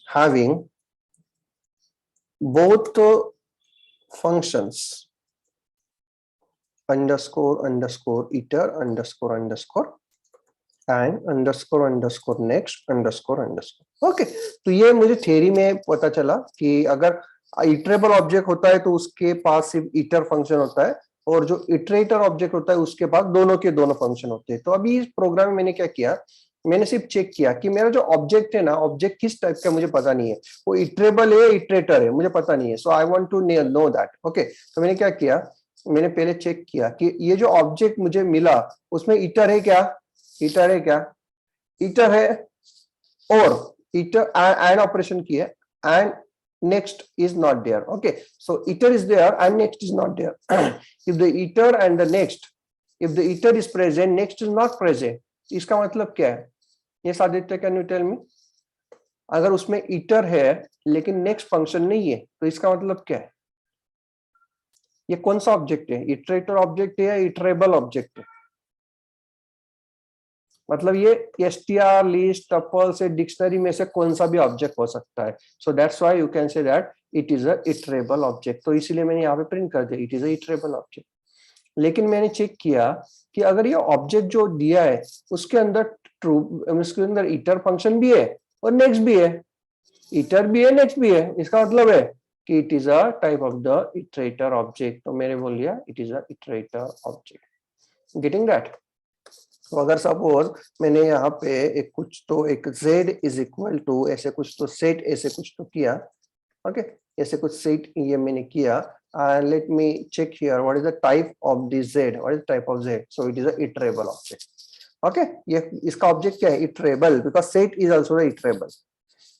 having both functions underscore underscore iter underscore underscore and underscore underscore next underscore underscore. Okay, तो ये मुझे थ्योरी में पता चला कि अगर इटरेबल ऑब्जेक्ट होता है तो उसके पास सिर्फ इटर फंक्शन होता है, और जो इटरेटर ऑब्जेक्ट होता है उसके पास दोनों के दोनों फंक्शन होते हैं. तो अभी इस प्रोग्राम में मैंने क्या किया, मैंने सिर्फ चेक किया कि मेरा जो ऑब्जेक्ट है ना, ऑब्जेक्ट किस टाइप का मुझे पता नहीं है, वो इटरेबल है इटरेटर है मुझे पता नहीं है. So I want to know that. Okay, तो मैंने क्या किया, मैंने पहले चेक किया कि ये जो ऑब्जेक्ट मुझे मिला उसमें इटर है क्या, इटर है, और इटर एंड ऑपरेशन किया, and next is not there. Okay, so iter is there and next is not there. If the iter and the next, if the iter is present, next is not present, इसका मतलब क्या है? ये Aditya, can you tell me? अगर उसमें iter है लेकिन next function नहीं है तो इसका मतलब क्या है? ये कौन सा ऑब्जेक्ट है? इटरेटर ऑब्जेक्ट है या इटरेबल ऑब्जेक्ट है? मतलब ये str, लिस्ट, टपल से डिक्शनरी में से कौन सा भी ऑब्जेक्ट हो सकता है. So that's why you can say that it is a iterable object. तो इसीलिए मैंने यहाँ पे प्रिंट कर दिया it is a iterable object. लेकिन मैंने चेक किया कि अगर ये ऑब्जेक्ट जो दिया है उसके अंदर ट्रू, उसके अंदर इटर फंक्शन भी है और नेक्स्ट भी है, इटर भी है नेक्स्ट भी है, इसका मतलब है कि it is a type of the iterator object. तो मैंने बोल दिया it is a iterator object. Getting that? तो अगर सपोज मैंने यहाँ पे एक कुछ तो एक z इज इक्वल टू ऐसे कुछ तो सेट ऐसे कुछ तो किया. ओके, ऐसे कुछ सेट ये मैंने किया. Let me check here what is the type of the z, what is the type of z. So it is a iterable object. Okay, ये इसका ऑब्जेक्ट क्या है? Iterable, because set is also iterable.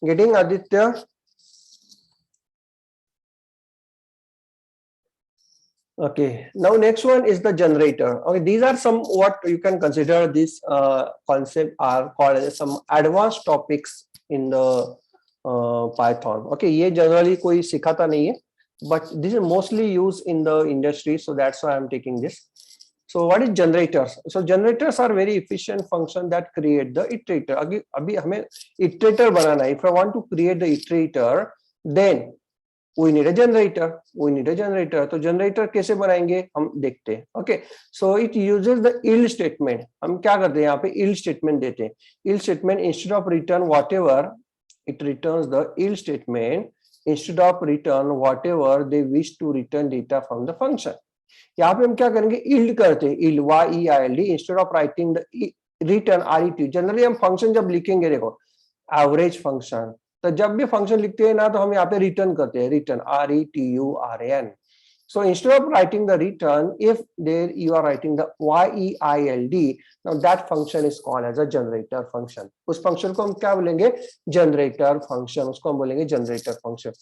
Getting Aditya? Okay, now next one is the generator. Okay, these are some what you can consider this concept are called as some advanced topics in the Python. Okay, ये generally कोई सिखाता नहीं है, but this is mostly used in the industry, so that's why I'm taking this. So what is generators? So generators are very efficient function that create the iterator. अभी हमें iterator बनाना है. If I want to create the iterator, then we need a generator. तो generator कैसे बनाएंगे हम देखते हैं. Okay, so it uses the yield statement. हम क्या करते हैं यहाँ पे? yield statement देते हैं. yield statement instead of return whatever, it returns the yield statement instead of return whatever they wish to return data from the function. यहाँ पे हम क्या करेंगे? yield करते हैं, yield yield instead of writing the return ret. Generally हम function जब लिखेंगे, देखो एवरेज फंक्शन, तो जब भी फंक्शन लिखते हैं ना तो हम यहाँ पे रिटर्न करते हैं, return RETURN. So instead of writing the return, if there you are writing the YEILD, now that function is called as a generator function. उस function को हम क्या बोलेंगे? Generator function. उसको हम बोलेंगे generator function.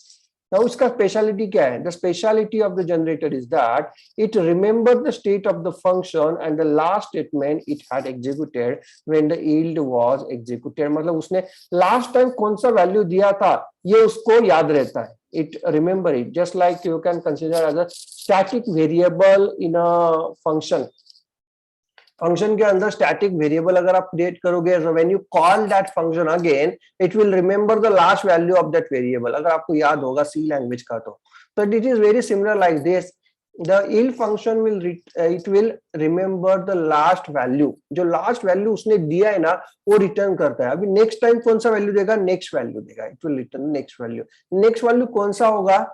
Now उसका speciality क्या है? The speciality of the generator is that it remembers the state of the function and the last statement it had executed when the yield was executed. मतलब उसने last time कौन सा value दिया था ये उसको याद रहता है. It remember it, just like you can consider as a static variable in a function. Function के अंदर स्टैटिक वेरिएबल अगर आप क्रिएट करोगे, so when you call that function again, it will remember the last value of that variable. अगर आपको याद होगा C language का तो it is very similar like this. The yield function will it will remember the last value. जो last value उसने दिया है ना वो रिटर्न करता है. अभी नेक्स्ट टाइम कौन सा वैल्यू देगा? नेक्स्ट वैल्यू देगा. It will return next value. Next value कौन सा होगा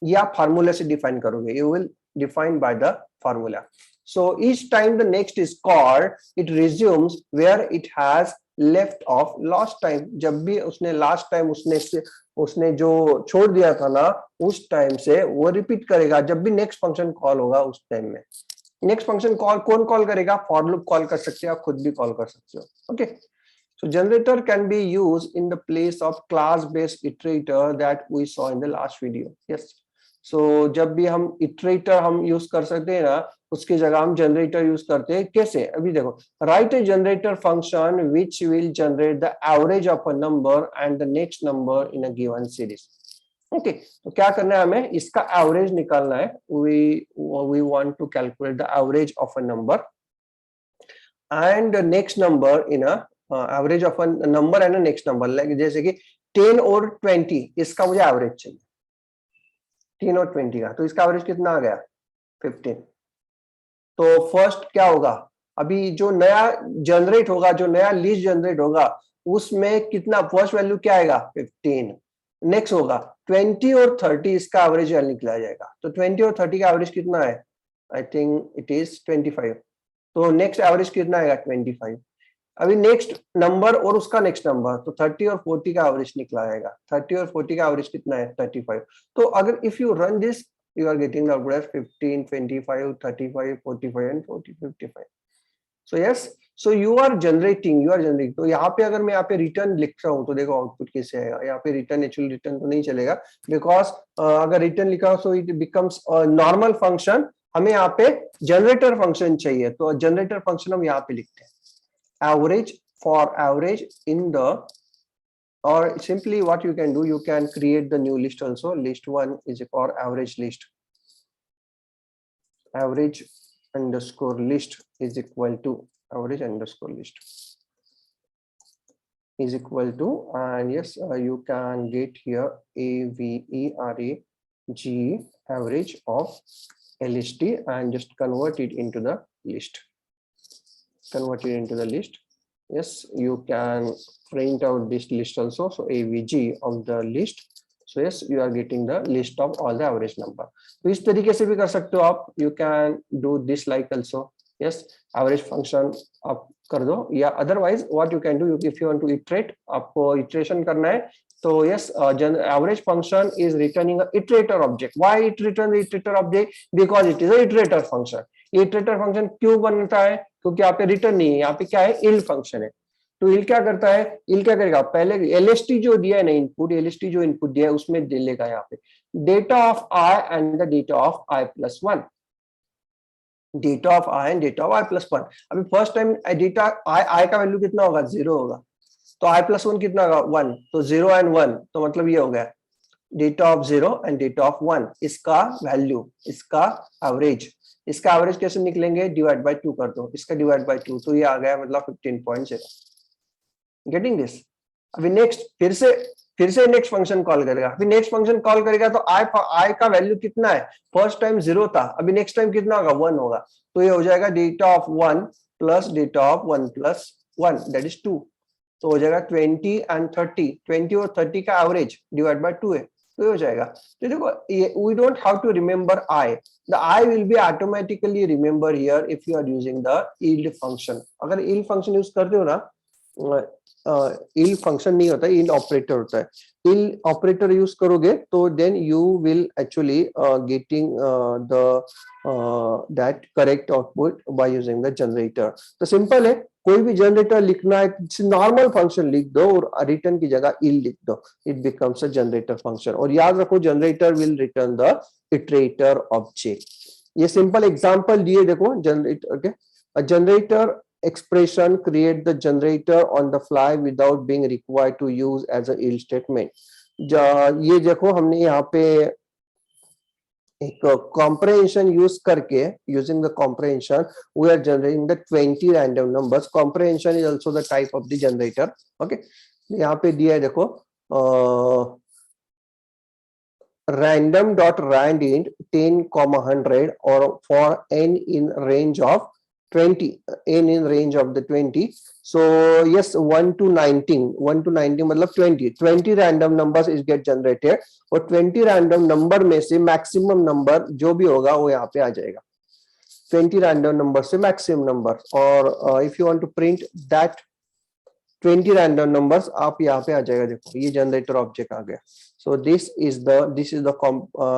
ये आप फार्मूला से डिफाइन करोगे. You will define by the formula. So each time the next is called, it resumes where it has left off last time. जब भी उसने last time उसने जो छोड़ दिया था ना उस टाइम से वो रिपीट करेगा जब भी नेक्स्ट फंक्शन कॉल होगा उस टाइम में. नेक्स्ट फंक्शन कॉल कौन कॉल करेगा? फॉर लूप कॉल कर सकते हो, आप खुद भी कॉल कर सकते हो. Okay. So generator can be used in the place of class based iterator that we saw in the last video. Yes. So जब भी हम इटरेटर हम यूज कर सकते हैं ना उसकी जगह हम जनरेटर यूज करते हैं. कैसे? अभी देखो, write a generator function which will generate the average of a number and the next number in a given series. Okay, तो क्या करना है हमें? इसका एवरेज निकालना है. We want to calculate the average of a number and next number in a average of a number and next number. Like जैसे कि 10 और 20 इसका मुझे एवरेज चाहिए 10 और 20 का. तो इसका एवरेज कितना आ गया? 15. तो फर्स्ट क्या होगा? अभी जो नया जनरेट होगा, जो नया लिस्ट जनरेट होगा उसमें कितना फर्स्ट वैल्यू क्या आएगा? 15. नेक्स्ट होगा 20 और 30 इसका एवरेज निकला जाएगा. तो 20 और 30 का एवरेज कितना है? I think it is 25. तो नेक्स्ट एवरेज कितना आएगा? 25. अभी नेक्स्ट नंबर और उसका नेक्स्ट नंबर, तो 30 और 40 का एवरेज निकला आएगा. 30 और 40 का एवरेज कितना है? 35. तो अगर if you run this you are getting the output as 15, 25, 35, 45 and 40, 55. So yes, so you are generating. तो यहाँ पे अगर मैं यहाँ पे रिटर्न लिख रहा हूँ तो देखो आउटपुट कैसे आएगा. यहाँ पे रिटर्न एक्चुअली रिटर्न तो नहीं चलेगा बिकॉज अगर रिटर्न लिखा हो so it becomes normal function. हमें यहाँ पे जनरेटर फंक्शन चाहिए तो जनरेटर फंक्शन हम यहाँ पे लिखते हैं average for average in the. Or simply what you can do, you can create the new list also. List 1 is for average list. Average underscore list is equal to average underscore list is equal to, and yes, you can get here average average of list and just convert it into the list. Convert it into the list. Yes, you can print out this list also. So avg of the list. So yes, you are getting the list of all the average number. तो इस तरीके से भी कर सकते हो आप. You can do this like also. Yes, average function आप कर दो, या otherwise what you can do, if you want to iterate, आपको iteration करना है तो yes, average function is returning a iterator object. Why it returns the iterator object? Because it is a iterator function. iterator function क्यों बनता है? क्योंकि यहाँ पे रिटर्न नहीं है, यहाँ पे क्या है? इल फंक्शन है. तो इल क्या करता है? इल क्या करेगा? पहले एलएसटी जो दिया है ना इनपुट, एलएसटी जो इनपुट दिया है उसमें दे लेगा यहाँ पे data of I and the data of I plus 1. Data of I and data of I plus 1. अभी फर्स्ट टाइम डेटा आई का वैल्यू कितना होगा? 0 होगा. तो आई प्लस 1 कितना होगा? 1. तो 0 एंड 1, तो मतलब ये हो गया data of 0 and data of 1. इसका वैल्यू, इसका एवरेज. इसका एवरेज कैसे निकलेंगे? डिवाइड बाय 2 कर दो. इसका डिवाइड बाय 2, तो ये आ गया मतलब 15.0. Getting this? अभी नेक्स्ट फिर से नेक्स्ट फंक्शन कॉल करेगा. अभी नेक्स्ट फंक्शन कॉल करेगा तो आई का वैल्यू कितना है? फर्स्ट टाइम 0 था, अभी नेक्स्ट टाइम कितना होगा? 1 होगा. तो ये हो जाएगा data of 1 plus data of 1 plus 1 that is 2. तो हो जाएगा 20 एंड 30. 20 और 30 का एवरेज डिवाइड बाय 2 है, तो हो जाएगा. तो देखो we don't have to remember I. The I will be automatically remember here if you are using the yield function. अगर yield फंक्शन यूज करते हो ना इल फंक्शन नहीं होता है, इल ऑपरेटर होता है. इल ऑपरेटर यूज करोगे तो then you will actually getting the that correct output by using the generator. तो सिंपल है, कोई भी जनरेटर लिखना है, नॉर्मल फंक्शन लिख दो और रिटर्न की जगह इल लिख दो, it becomes a generator function. और याद रखो generator will return the iterator object. ये सिंपल एग्जांपल दिए देखो generator. Okay, a generator expression create the generator on the fly without being required to use as a ill statement. ये देखो हमने यहाँ पे एक comprehension यूज करके, using the comprehension we are generating the 20 random numbers. Comprehension is also the type of the generator. Okay, यहाँ पे दिया है देखो random dot rand int 10, 100 or for n in range of 20, n in range of the 20. So yes, 1 to 19 मतलब 20 random numbers is get generated और 20 random number में से maximum number जो भी होगा वो यहाँ पे आ जाएगा. 20 random number से maximum number. और if you want to print that 20 random numbers, आप यहाँ पे आ जाएगा. देखो ये जनरेटर ऑब्जेक्ट आ गया. सो दिस इज द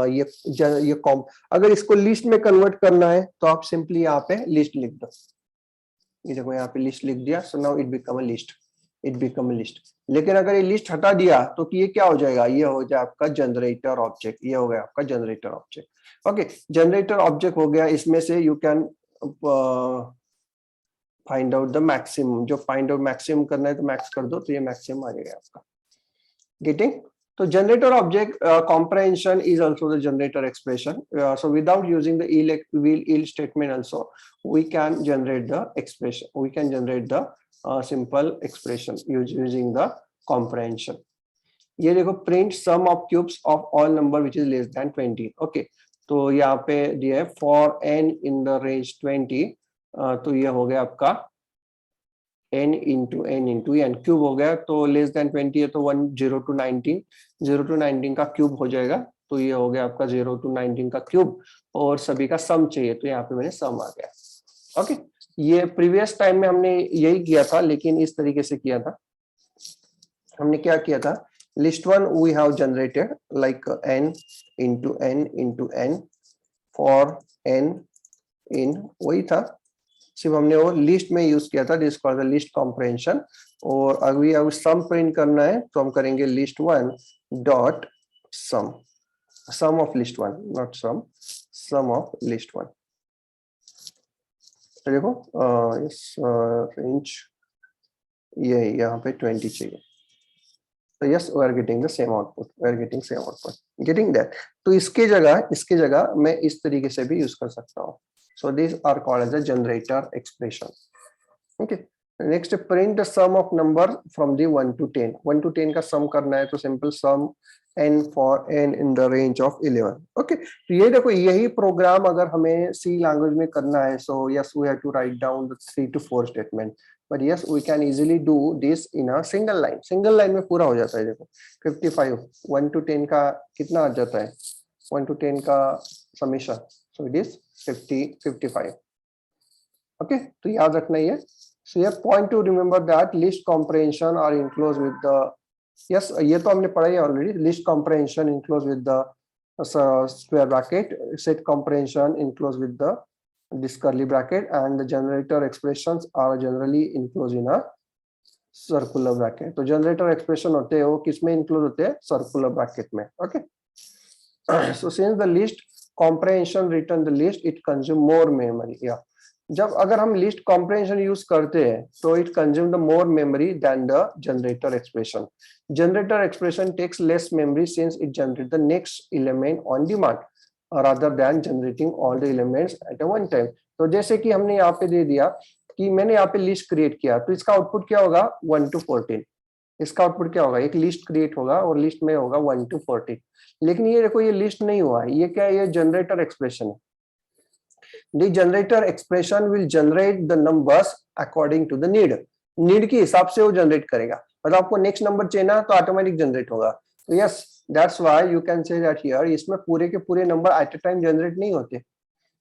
ये कॉम. अगर इसको लिस्ट में कन्वर्ट करना है तो आप सिंपली यहाँ पे लिस्ट लिख दो. ये देखो यहाँ पे लिस्ट लिख दिया. So now it become a list, it become a list. लेकिन अगर ये लिस्ट हटा दिया तो ये क्या हो जाएगा, ये हो जाए आपका जनरेटर ऑब्जेक्ट. ये हो गया आपका generator object. Okay, generator object हो गया. इसमें से you can find out the maximum. जो फाइंड आउट मैक्सिमम करना है तो मैक्स कर दो, तो ये मैक्सिमम आ जाएगा आपका. गेटिंग? तो generator object comprehension is also the generator expression. So without using the il statement also we can generate the expression, we can generate the simple expression using the comprehension. ये देखो print sum of cubes of all number which is less than 20. Okay, तो यहाँ पे दिया है for n in the range 20. तो ये हो गया आपका n into n क्यूब हो गया. तो लेस देन 20 है तो 1 0 to 19, 0 to 19 का क्यूब हो जाएगा. तो ये हो गया आपका 0 to 19 का क्यूब. और सभी का सम चाहिए तो यहाँ पे मैंने सम आ गया. ओके, ये प्रीवियस टाइम में हमने यही किया था, लेकिन इस तरीके से किया था. हमने क्या किया था, list one we have generated like n into n for n in, वही था, सिर्फ हमने वो लिस्ट में यूज किया था. This called the list comprehension. और अगर सम प्रिंट करना है तो हम करेंगे list one dot sum, sum of list one, not sum, sum of list one. तो देखो इस रेंज ये यहाँ पे 20 चाहिए. तो yes, we are getting the same output, we are getting same output, getting that. तो इसके जगह मैं इस तरीके से भी यूज कर सकता हूँ. So these are called as a generator expression. Okay. Next, print the sum of number from the 1 to 10. 1 to 10 का sum करना है तो simple sum n for n in the range of 11. Okay. तो ये देखो, यही प्रोग्राम अगर हमें C language में करना है, so yes we have to write down the 3 to 4 statement. But yes, we can easily do this in a single line. Single line में पूरा हो जाता है. देखो 55, 1 to 10 का कितना आ जाता है, 1 to 10 का summation. So it is 50, 55. Okay, तो याद रखना ये. So here point to remember that list comprehension are enclosed with the, yes ये तो हमने पढ़ा है already. List comprehension enclosed with the square bracket, set comprehension enclosed with the this curly bracket, and the generator expressions are generally enclosed in a circular bracket. तो generator expression होते हैं वो किस में include होते हैं, circular bracket में. Okay. So since the list comprehension return the list, it consume more memory. Yeah, जब अगर हम list comprehension use करते हैं तो it consume the more memory than the generator expression. Generator expression takes less memory since it generates the next element on demand rather than generating all the elements at a one time. तो जैसे कि हमने यहाँ पे दे दिया कि मैंने यहाँ पे लिस्ट क्रिएट किया, तो इसका आउटपुट क्या होगा, 1 to 14. इसका आउटपुट क्या होगा, एक लिस्ट क्रिएट होगा और लिस्ट में होगा 1 to 14. लेकिन ये देखो ये लिस्ट नहीं हुआ है, ये क्या है, ये जनरेटर एक्सप्रेशन है. The generator expression will generate the numbers according to the need. Need के हिसाब से वो जनरेट करेगा. मतलब आपको नेक्स्ट नंबर चाहिए ना तो ऑटोमेटिक जनरेट होगा. तो yes, that's why you can say that here इसमें पूरे के पूरे number at a time generate नहीं होते.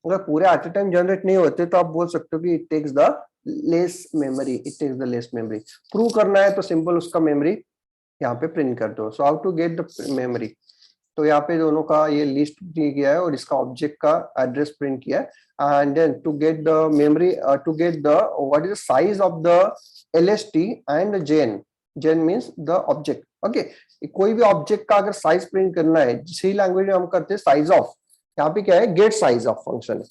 अगर पूरे एट अ टाइम जनरेट नहीं होते तो आप बोल सकते हो कि it takes the less memory, it takes the less memory. Prove करना है तो सिंपल उसका मेमोरी यहाँ पे प्रिंट कर दो। So how to get the memory, तो यहाँ पे दोनों का ये लिस्ट दिया गया है और इसका ऑब्जेक्ट का एड्रेस प्रिंट किया है। And then to get the memory, to get the what is the size of the LST and gen, gen means the object. Okay, कोई भी ऑब्जेक्ट का अगर साइज प्रिंट करना है, सी लैंग्वेज में हम करते हैं साइज ऑफ, यहाँ पे क्या है गेट साइज ऑफ फंक्शन है।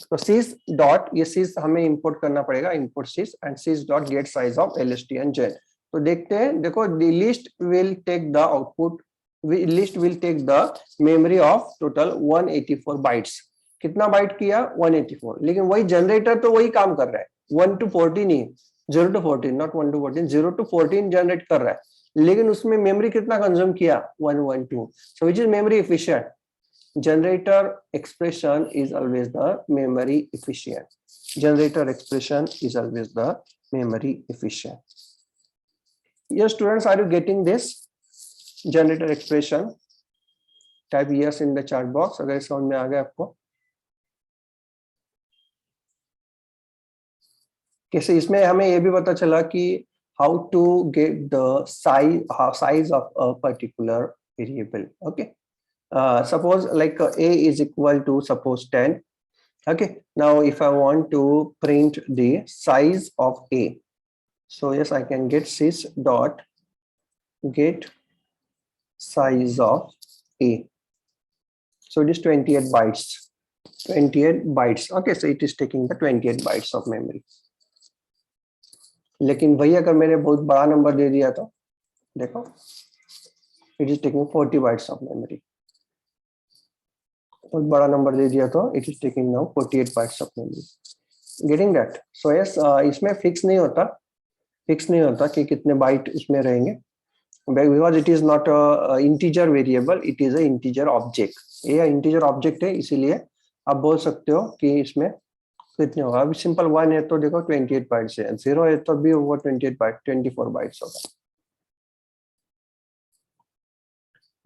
तो sys डॉट, ये sys हमें इंपोर्ट करना पड़ेगा, import sys and sys dot get size of LST and gen. तो देखते हैं, देखो the list will take the output, list will take the memory of total 184 bytes. कितना बाइट किया 184, लेकिन वही जनरेटर तो वही काम कर रहा है 1 to 14 he, 0 to 14 not 1 to 14, 0 to 14 generate कर रहा है, लेकिन उसमें मेमोरी कितना कंज्यूम किया 112। So which is memory efficient? Generator expression is always the memory efficient. Generator expression is always the memory efficient. Yes, students, are you getting this? Generator expression. Type yes in the chat box अगर समझ में आ गया आपको। कैसे इसमें हमें ये भी पता चला कि how to get the size of a particular variable. Okay. Suppose like a is equal to suppose 10. Okay, now if I want to print the size of a, so yes, I can get sys dot get size of a. So it is 28 bytes, 28 bytes. Okay, so it is taking the 28 bytes of memory. लेकिन वही अगर मैंने बहुत बड़ा number दे दिया तो देखो, it is taking 40 bytes of memory. बहुत बड़ा नंबर दे दिया तो it is taking now 48 bytes of memory. Getting that? So yes, इसमें फिक्स नहीं होता कि कितने बाइट उसमें रहेंगे, because it is not a integer variable, it is a integer object. ये इंटीजर ऑब्जेक्ट है, इसीलिए आप बोल सकते हो कि इसमें कितने होगा। अभी सिंपल 1 है तो देखो 28 बाइट्स है, 0 है तो भी वो 28 बाइट 24 बाइट्स होगा।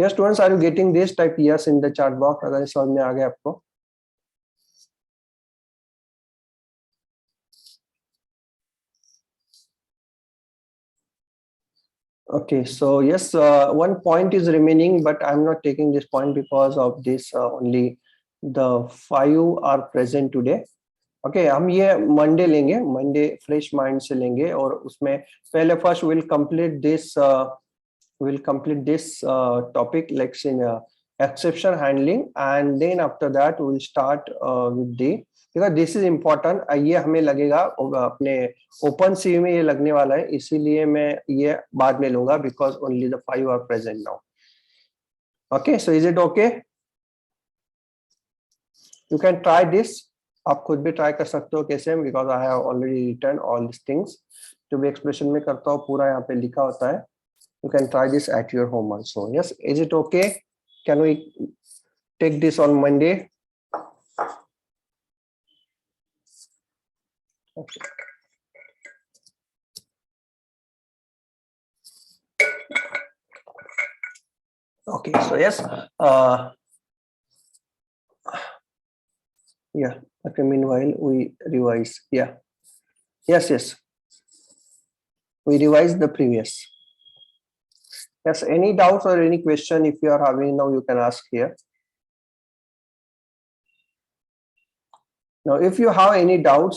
Yes, students, are you getting this? Type yes in the chat box अगर समझ में आ गया आपको। Okay, so yes, one point is remaining, but I'm not taking this point because of this only the 5 are present today. Okay, हम ये Monday लेंगे, Monday fresh mind से लेंगे और उसमें पहले first we'll complete this topic like in exception handling, and then after that we'll start with the, because this is important, ये हमें लगेगा अपने ओपन सी में ये लगने वाला है, इसीलिए मैं ये बाद में लूंगा because only the 5 are present now. Okay, so is it okay? You can try this, आप खुद भी ट्राई कर सकते हो कैसे, because I have already written all these things, जो भी एक्सप्रेशन में करता हूँ पूरा यहाँ पे लिखा होता है। You can try this at your home also. Yes, is it okay? Can we take this on Monday? Okay. Okay, so yes, yeah, okay, meanwhile we revise. Yeah, yes, we revise the previous. Yes, any doubts or any question if you are having now, you can ask here. Now if you have any doubts,